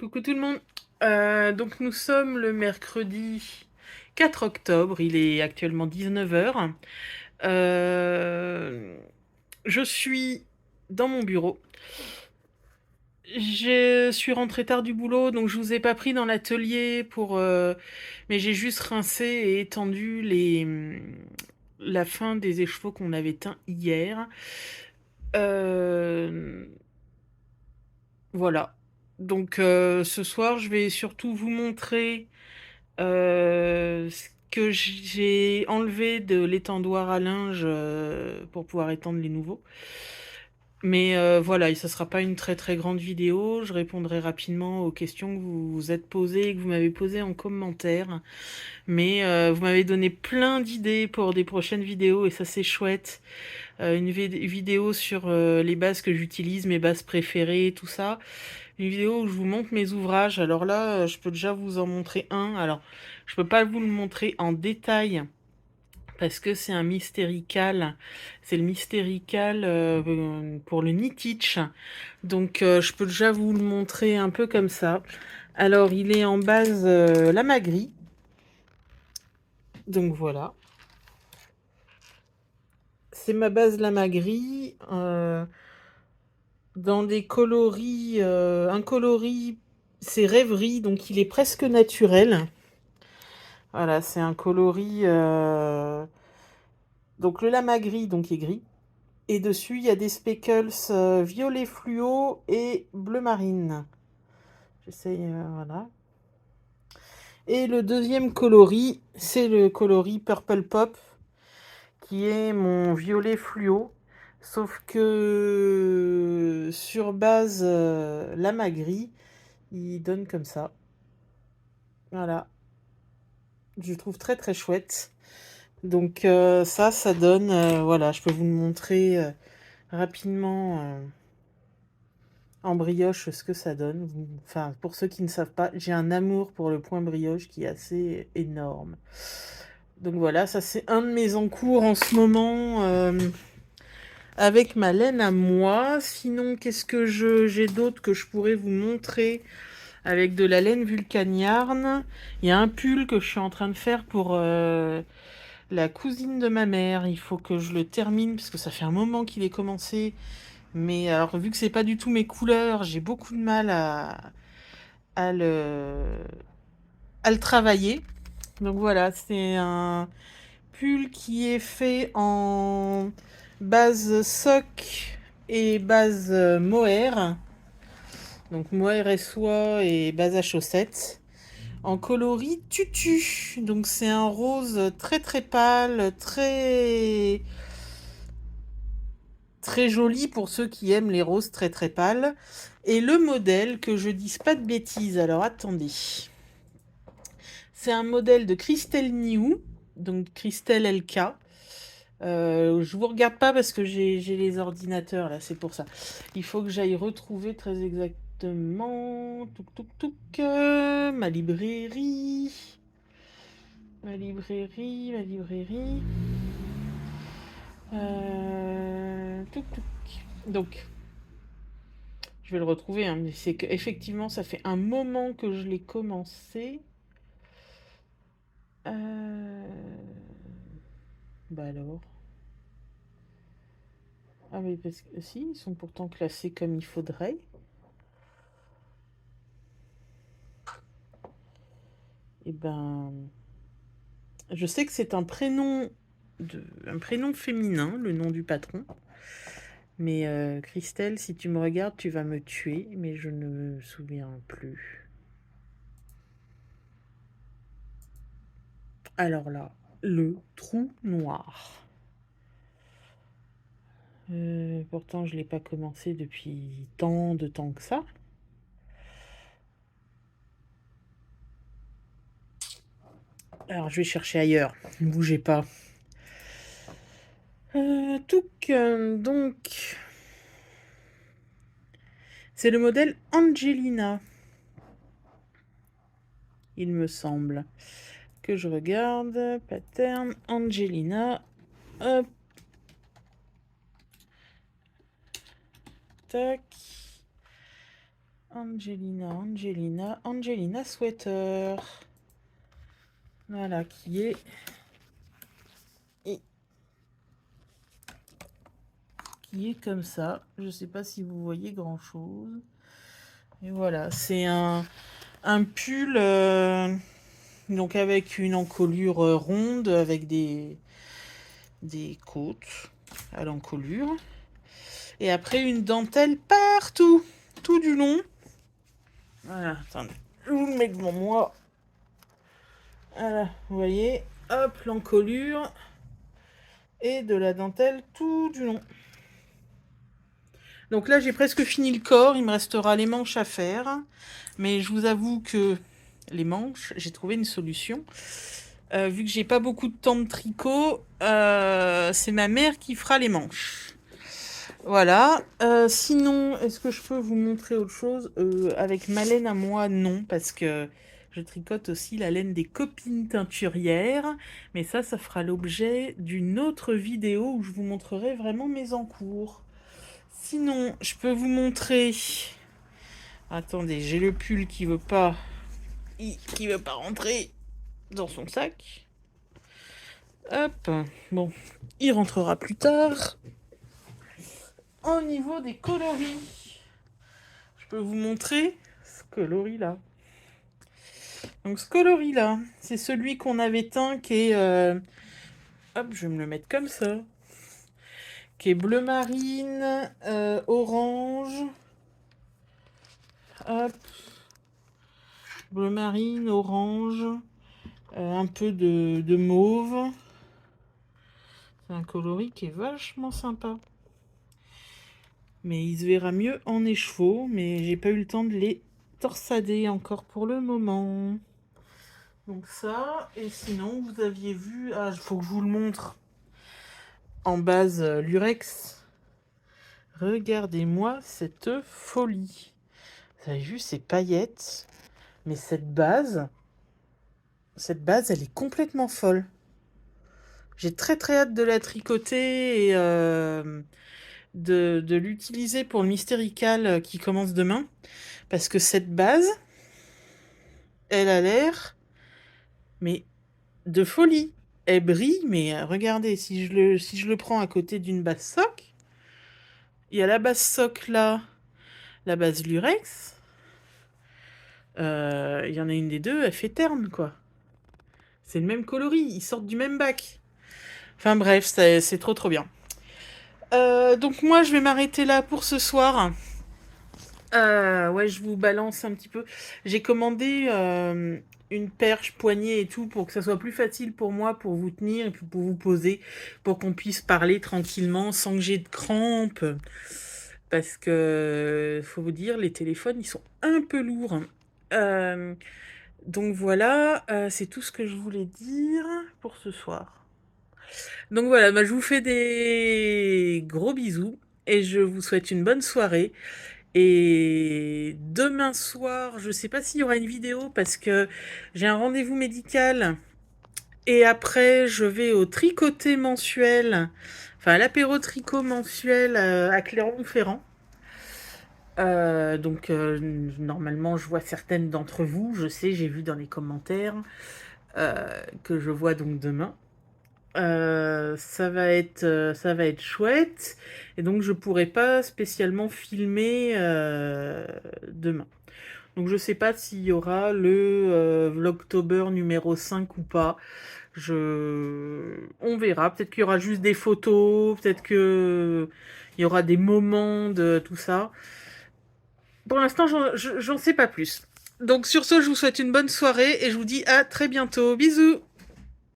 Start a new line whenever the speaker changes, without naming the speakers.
Coucou tout le monde. Donc nous sommes le mercredi 4 octobre, il est actuellement 19 h. Je suis dans mon bureau. Je suis rentrée tard du boulot, donc je vous ai pas pris dans l'atelier mais j'ai juste rincé et étendu la fin des écheveaux qu'on avait teints hier. Euh, Voilà. Donc ce soir, je vais surtout vous montrer ce que j'ai enlevé de l'étendoir à linge pour pouvoir étendre les nouveaux. Mais voilà, et ça sera pas une très très grande vidéo. Je répondrai rapidement aux questions que vous vous êtes posées et que vous m'avez posées en commentaire. Mais vous m'avez donné plein d'idées pour des prochaines vidéos et ça c'est chouette. Vidéo sur les bases que j'utilise, mes bases préférées, tout ça. Une vidéo où je vous montre mes ouvrages. Alors là, je peux déjà vous en montrer un. Alors, je peux pas vous le montrer en détail parce que c'est un mystérical. C'est le mystérical pour le Nitich. Donc, je peux déjà vous le montrer un peu comme ça. Alors, il est en base lama gris. Donc voilà. C'est ma base lama gris. Dans des coloris, un coloris, c'est rêverie, donc il est presque naturel. Voilà, c'est un coloris. Donc le lama gris, donc est gris. Et dessus, il y a des speckles violet fluo et bleu marine. J'essaye, voilà. Et le deuxième coloris, c'est le coloris Purple Pop, qui est mon violet fluo. Sauf que sur base lama gris, il donne comme ça. Voilà. Je trouve très très chouette. Donc ça donne, voilà, je peux vous le montrer rapidement en brioche ce que ça donne. Enfin, pour ceux qui ne savent pas, j'ai un amour pour le point brioche qui est assez énorme. Donc voilà, ça c'est un de mes encours en ce moment avec ma laine à moi. Sinon, qu'est-ce que j'ai d'autre que je pourrais vous montrer avec de la laine vulcaniarne? Il y a un pull que je suis en train de faire pour la cousine de ma mère. Il faut que je le termine parce que ça fait un moment qu'il est commencé. Mais alors, vu que c'est pas du tout mes couleurs, j'ai beaucoup de mal à le, à le travailler. Donc voilà, c'est un pull qui est fait en base sock et base mohair. Donc mohair et soie et base à chaussettes. En coloris tutu. Donc c'est un rose très très pâle, très joli pour ceux qui aiment les roses très très pâles. Et le modèle, que je dise pas de bêtises, alors attendez. C'est un modèle de Christelle Niou, donc Christelle LK. Je vous regarde pas parce que j'ai les ordinateurs là, c'est pour ça. Il faut que j'aille retrouver très exactement ma librairie. Ma librairie. Donc, je vais le retrouver, hein, mais c'est qu'effectivement, ça fait un moment que je l'ai commencé. Bah alors. Ah mais parce que si, ils sont pourtant classés comme il faudrait. Et ben, je sais que c'est un prénom féminin, le nom du patron. Mais Christelle, si tu me regardes, tu vas me tuer, mais je ne me souviens plus. Alors là, le trou noir. Pourtant, je ne l'ai pas commencé depuis tant de temps que ça. Alors, je vais chercher ailleurs. Ne bougez pas. Donc, c'est le modèle Angelina, il me semble. Que je regarde. Pattern Angelina. Hop. Tac. Angelina Sweater. Voilà, qui est comme ça. Je sais pas si vous voyez grand chose. Et voilà, c'est un pull donc avec une encolure ronde avec des côtes à l'encolure. Et après une dentelle partout, tout du long. Voilà, attendez, je vous le mets devant moi. Voilà, vous voyez, hop, l'encolure et de la dentelle tout du long. Donc là, j'ai presque fini le corps, il me restera les manches à faire. Mais je vous avoue que les manches, j'ai trouvé une solution. Vu que j'ai pas beaucoup de temps de tricot, c'est ma mère qui fera les manches. Voilà. Sinon, est-ce que je peux vous montrer autre chose avec ma laine à moi, non, parce que je tricote aussi la laine des copines teinturières. Mais ça fera l'objet d'une autre vidéo où je vous montrerai vraiment mes encours. Sinon, je peux vous montrer... Attendez, j'ai le pull qui veut pas rentrer dans son sac. Hop, bon, il rentrera plus tard. Au niveau des coloris, je peux vous montrer ce coloris-là. Donc ce coloris-là, c'est celui qu'on avait teint qui est... hop, je vais me le mettre comme ça. Qui est bleu marine, orange. Hop. Bleu marine, orange. Un peu de mauve. C'est un coloris qui est vachement sympa. Mais il se verra mieux en écheveau, mais j'ai pas eu le temps de les torsader encore pour le moment. Donc ça, et sinon vous aviez vu, il faut que je vous le montre, en base lurex. Regardez-moi cette folie. Vous avez vu ces paillettes, mais cette base, elle est complètement folle. J'ai très hâte de la tricoter et de l'utiliser pour le Mystérical qui commence demain. Parce que cette base, elle a l'air, mais de folie. Elle brille, mais regardez, si je le prends à côté d'une base soc, il y a la base soc là, la base lurex. Il y en a une des deux, elle fait terne, quoi. C'est le même coloris, ils sortent du même bac. Enfin bref, c'est trop bien. Donc moi, je vais m'arrêter là pour ce soir. Ouais, je vous balance un petit peu. J'ai commandé une perche, poignée et tout pour que ça soit plus facile pour moi, pour vous tenir et puis pour vous poser, pour qu'on puisse parler tranquillement sans que j'ai de crampes. Parce que, faut vous dire, les téléphones, ils sont un peu lourds. Donc voilà, c'est tout ce que je voulais dire pour ce soir. Donc voilà, je vous fais des gros bisous et je vous souhaite une bonne soirée. Et demain soir, je sais pas s'il y aura une vidéo parce que j'ai un rendez-vous médical. Et après, je vais au tricoté mensuel, enfin à l'apéro tricot mensuel à Clermont-Ferrand. Donc normalement, je vois certaines d'entre vous. Je sais, j'ai vu dans les commentaires que je vois donc demain. Ça va être chouette et donc je pourrai pas spécialement filmer demain. Donc je sais pas s'il y aura le Vlogtober numéro 5 ou pas. On verra. Peut-être qu'il y aura juste des photos, peut-être que il y aura des moments de tout ça. Pour l'instant, j'en sais pas plus. Donc sur ce, je vous souhaite une bonne soirée et je vous dis à très bientôt. Bisous!